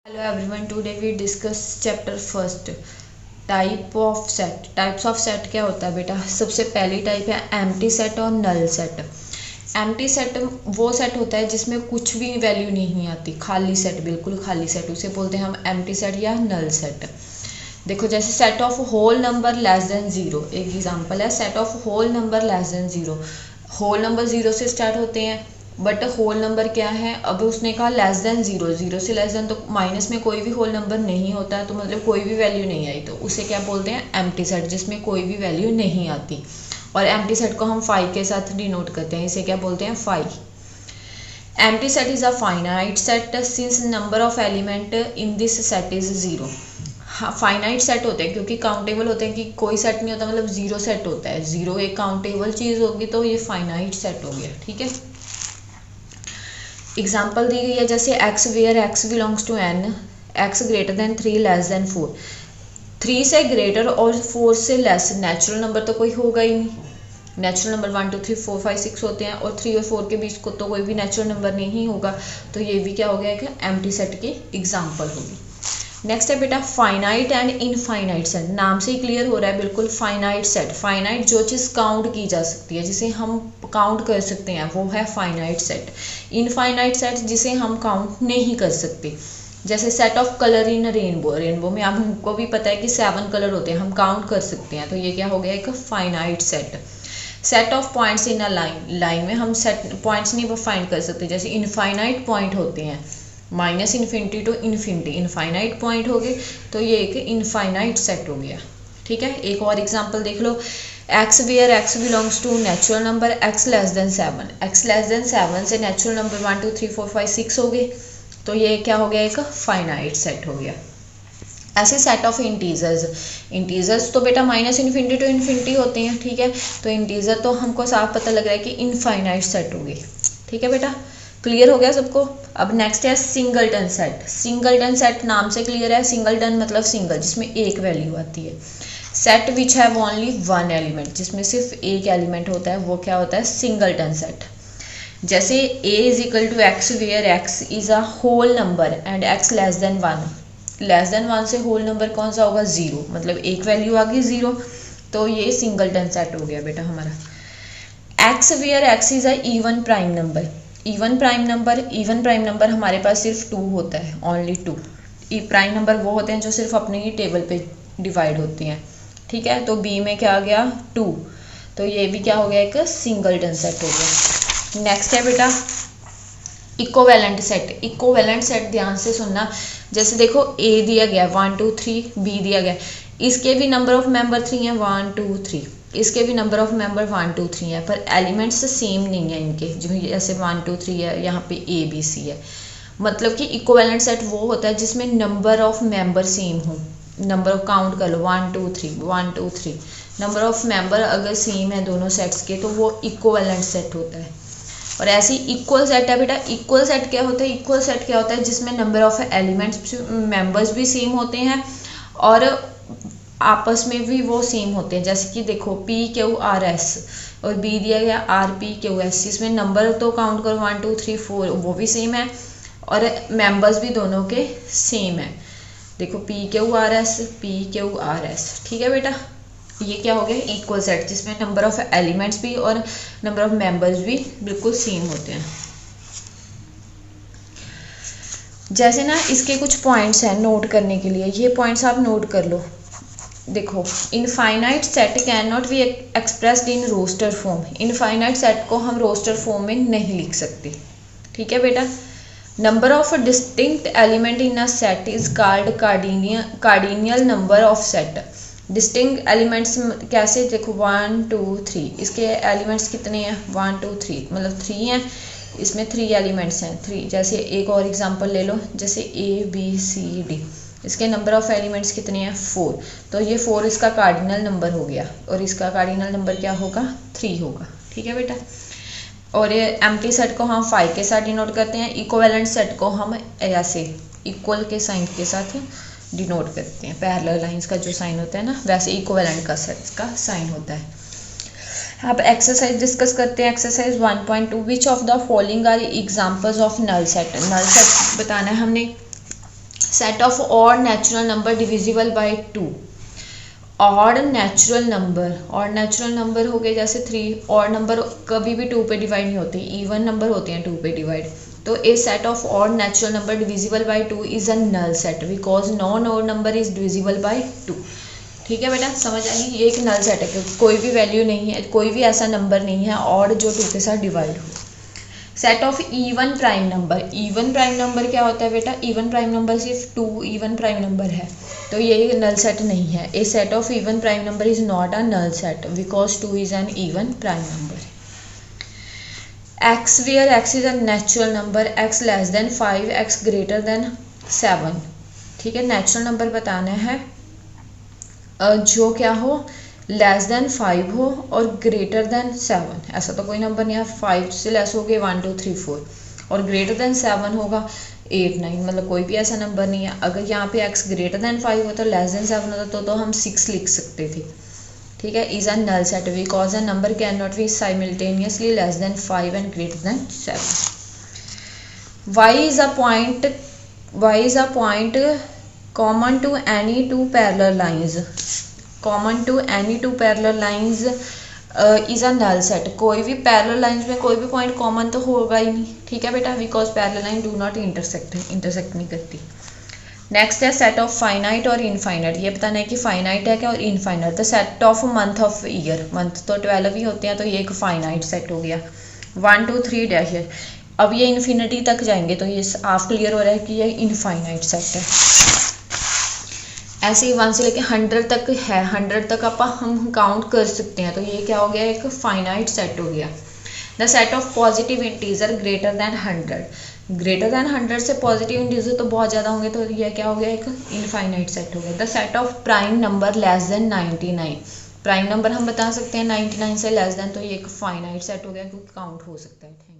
Hello everyone, today we discuss chapter first type of set. Types of set क्या होता है बेटा? सबसे पहली टाइप है एम्प्टी सेट और नल सेट। एम्प्टी सेट वो सेट होता है जिसमें कुछ भी वैल्यू नहीं आती, खाली सेट, बिल्कुल खाली सेट, उसे बोलते हैं हम एम्प्टी सेट या नल सेट। देखो जैसे set of whole number less than zero, एक एग्जांपल है set of whole number less than zero. Whole number zero से स्टार्ट होते हैं बट होल नंबर क्या है, अब उसने कहा लेस देन जीरो, जीरो से लेस देन, तो माइनस में कोई भी होल नंबर नहीं होता है, तो मतलब कोई भी वैल्यू नहीं आई, तो उसे क्या बोलते हैं? एम्प्टी सेट, जिसमें कोई भी वैल्यू नहीं आती। और एम्प्टी सेट को हम फाई के साथ डिनोट करते हैं, इसे क्या बोलते हैं? Phi. Empty set is a finite set since number of element in this set is zero. हाँ, फाइनाइट सेट होते हैं क्योंकि काउंटेबल होते हैं, कि कोई सेट नहीं होता, मतलब जीरो सेट होता है। जीरो एक काउंटेबल चीज़ होगी तो ये फाइनाइट सेट हो गया, ठीक है। एग्जाम्पल दी गई है जैसे x where x belongs to N, x greater than 3 less than 4। 3 से ग्रेटर और 4 से लेस नेचुरल नंबर तो कोई होगा ही नहीं। नेचुरल नंबर 1 2 3 4 5 6 होते हैं और 3 और 4 के बीच को तो कोई भी नेचुरल नंबर नहीं होगा, तो ये भी क्या हो गया कि एम्प्टी सेट की एग्जाम्पल होगी। नेक्स्ट है बेटा फाइनाइट एंड इनफाइनाइट सेट। नाम से ही क्लियर हो रहा है बिल्कुल, फाइनाइट सेट। फाइनाइट जो चीज़ काउंट की जा सकती है, जिसे हम काउंट कर सकते हैं, वो है फाइनाइट सेट। इनफाइनाइट सेट जिसे हम काउंट नहीं कर सकते, जैसे set of colour in rainbow. Rainbow में हमको भी पता है कि 7 कलर होते हैं, हम काउंट कर सकते हैं, तो ये क्या हो गया? एक finite set. Set of points in a line, line में हम सेट पॉइंट्स नहीं फाइंड कर सकते, जैसे इनफाइनाइट पॉइंट होते हैं, minus infinity to infinity infinite point हो गए, तो ये एक इनफाइनाइट सेट हो गया, ठीक है। एक और एग्जांपल देख लो, X where x belongs to natural number X less than 7। X less than 7 से नेचुरल नंबर 1 2 3 4 5 6 हो गए, तो ये क्या हो गया? एक फाइनाइट सेट हो गया। ऐसे सेट ऑफ इंटीजर्स, इंटीजर्स तो बेटा माइनस इन्फिनिटी टू इन्फिनिटी होते हैं, ठीक है, तो इंटीजर तो हमको साफ पता लग रहा है कि इनफाइनाइट सेट हो गई, ठीक है बेटा। क्लियर हो गया सबको? अब नेक्स्ट है सिंगलटन सेट। सिंगलटन सेट नाम से क्लियर है, सिंगलटन मतलब सिंगल, जिसमें एक वैल्यू आती है। Set which have only one element, जिसमें सिर्फ एक एलिमेंट होता है, वो क्या होता है? Singleton set. जैसे a is equal to x where x is a whole number and x less than 1। Less than 1 से होल नंबर कौन सा होगा? जीरो, मतलब एक वैल्यू आ गई जीरो, तो ये सिंगलटन सेट हो गया बेटा हमारा। X where x is a even prime number. Even prime number हमारे पास सिर्फ 2 होता है, ओनली 2। प्राइम नंबर वो होते हैं जो सिर्फ अपने ही टेबल पे डिवाइड होते हैं, ठीक है, तो बी में क्या आ गया? 2, तो ये भी क्या हो गया? एक सिंगलटन सेट हो गया। नेक्स्ट है बेटा इक्विवेलेंट सेट। इक्विवेलेंट सेट ध्यान से सुनना, जैसे देखो ए दिया गया 1 2 3, बी दिया गया, इसके भी नंबर ऑफ मेंबर 3 है 1 2 3, इसके भी नंबर ऑफ मेंबर 1 2 3 है, पर एलिमेंट्स सेम नहीं है इनके, जो जैसे 1 2 3 है, यहाँ पे ए बी सी है। मतलब कि इक्विवेलेंट सेट वो होता है जिसमें नंबर ऑफ मेंबर सेम हो। नंबर ऑफ काउंट कर लो 1 2 3 1 2 3, नंबर ऑफ मेंबर अगर सेम है दोनों सेट्स के, तो वो इक्विवेलेंट सेट होता है। और ऐसे ही इक्वल सेट है बेटा। इक्वल सेट क्या होता है? इक्वल सेट क्या होता है? जिसमें नंबर ऑफ एलिमेंट्स मेंबर्स भी सेम होते हैं और आपस में भी वो सेम होते हैं। जैसे कि देखो पी क्यू आर एस और बी दिया गया आर पी क्यू एस, इसमें नंबर तो काउंट करो 1 2 3 4, वो भी सेम है और मेंबर्स भी दोनों के सेम है। देखो पी क्यू आर एस, ठीक है बेटा। ये क्या हो गया? इक्वल सेट, जिसमें नंबर ऑफ एलिमेंट्स भी और नंबर ऑफ मेंबर्स भी बिल्कुल सेम होते हैं। जैसे ना इसके कुछ पॉइंट्स हैं नोट करने के लिए, ये पॉइंट्स आप नोट कर लो। देखो infinite set can not be expressed in roster form. Infinite set को हम रोस्टर फॉर्म में नहीं लिख सकते, ठीक है बेटा। Number of distinct element in a set is called cardinal number of set. Distinct elements कैसे? देखो 1 2 3, इसके एलिमेंट्स कितने हैं? 1 2 3, मतलब 3 हैं, इसमें 3 एलिमेंट्स हैं 3। जैसे एक और एग्जांपल ले लो, जैसे ए बी सी डी, इसके नंबर ऑफ एलिमेंट्स कितने हैं? 4, तो ये 4 इसका कार्डिनल नंबर हो गया और इसका कार्डिनल नंबर क्या होगा? 3 होगा, ठीक है बेटा। और ये एम्प्टी सेट को हम 5 के साथ डिनोट करते हैं। इक्विवेलेंट सेट को हम ऐसे इक्वल के साइन के साथ डिनोट करते हैं। पैरेलल लाइंस का जो साइन होता है ना, वैसे इक्विवेलेंट का सेट का साइन होता है। अब एक्सरसाइज डिस्कस करते हैं। Exercise 1.2, which of the following are examples of null set. Null set बताना है हमने। Set of odd natural number divisible by 2। Odd natural number हो गए जैसे 3। ऑड नंबर कभी भी 2 पे डिवाइड नहीं होते, इवन नंबर होते हैं 2 पे डिवाइड। तो A set of odd natural number divisible by 2 is a null set because non odd number is divisible by 2। ठीक है बेटा, समझ आई? ये एक नल सेट है, कोई भी वैल्यू नहीं है, कोई भी ऐसा नंबर नहीं है ऑड जो 2 के साथ डिवाइड हो। Set of even prime number. Even prime number क्या होता है बेटा? इवन प्राइम नंबर सिर्फ 2 इवन प्राइम नंबर है, तो ये नल सेट नहीं है। A set of even prime number is not a null set because 2 is an even prime number. X where x is a natural number, X less than 5, X greater than 7। ठीक है, natural number बताना है जो क्या हो, less than 5 हो और greater than 7। ऐसा तो कोई नंबर नहीं है, 5 से लेस हो गए 1 2 3 4 और ग्रेटर देन 7 होगा 8 9, मतलब कोई भी ऐसा नंबर नहीं है। अगर यहाँ पे x ग्रेटर देन 5 होता, लेस देन 7 होता तो हम 6 लिख सकते थे। ठीक है, is a null set because a number can not be simultaneously less than 5 and greater than 7। y is a point common to any two parallel lines। Common to any two parallel lines is a null set. कोई भी parallel lines में कोई भी point common तो होगा ही नहीं। ठीक है बेटा, because parallel line do not intersect नहीं करती। नेक्स्ट है सेट ऑफ फाइनाइट और इनफाइनाइट। ये बताना है कि फाइनाइट है क्या और infinite. The set of month of year, month तो 12 ही होते हैं, तो ये एक फाइनाइट सेट हो गया। 1 2 3 डैश है। अब ये इन्फिनिटी तक जाएंगे तो ये हाफ क्लियर हो रहा है कि ये इनफाइनाइट सेट है। ऐसे ही 1 से लेके 100 तक है, 100 तक हम काउंट कर सकते हैं, तो ये क्या हो गया, एक फाइनाइट सेट हो गया। The set of positive integer greater than 100। Greater than 100 से पॉजिटिव इंटीजर तो बहुत ज़्यादा होंगे, तो ये क्या हो गया, एक इनफाइनाइट सेट हो गया। The set of prime number less then 99। Prime number हम बता सकते हैं 99 से लेस देन, तो ये एक फाइनाइट सेट हो गया क्योंकि काउंट हो सकता है।